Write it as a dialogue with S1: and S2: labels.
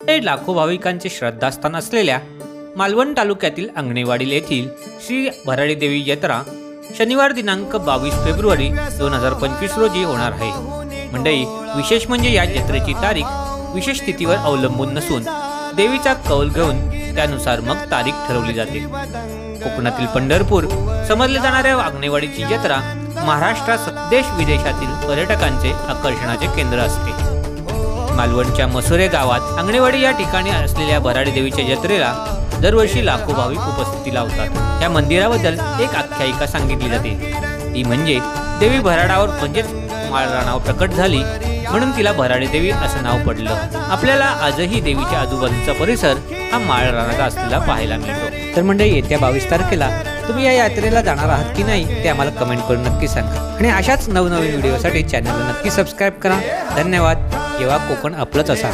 S1: हे लाखो भाविकांचे श्रद्धास्थान असलेल्या मालवण तालुक्यातील अंगणेवाडी येथील श्री भराडी देवी यात्रा शनिवार दिनांक 22 फेब्रुवारी 2025 रोजी होणार आहे। मंडळी, विशेष म्हणजे या जत्रेची तारीख विशेष तिथीवर अवलंबून नसून देवीचा कौल घेऊन त्यानुसार मग तारीख ठरवली जाते। कोकणातील पंढरपूर समजले जाणाऱ्या अंगणेवाडीची जत्रा महाराष्ट्रात देश विदेशातील पर्यटकांचे आकर्षणाचे केंद्र असते। मालवणच्या मसुरे गावात अंगणेवाडी या ठिकाणी असलेल्या भराडी देवीच्या जत्रेला दरवर्षी लाखो भाविक उपस्थिती लावतात। या मंदिराबद्दल एक आख्यायिका सांगितली जाते, ती म्हणजे देवी भराडावर म्हणजेच माळरानावर प्रकट झाली म्हणून तिला भराडी देवी असं नाव पडलं। आपल्याला आजही देवीच्या आजूबाजूचा परिसर हा माळरानाचा असलेला पाहायला मिळतो। तर म्हणजे येत्या 22 तारखेला तुम्ही या यात्रेला जाणार आहात की नाही ते आम्हाला कमेंट करून नक्की सांगा आणि अशाच नवनवीन व्हिडिओसाठी चॅनलला नक्की सबस्क्राईब करा। धन्यवाद। जेव्हा कोकण आपलंच असा।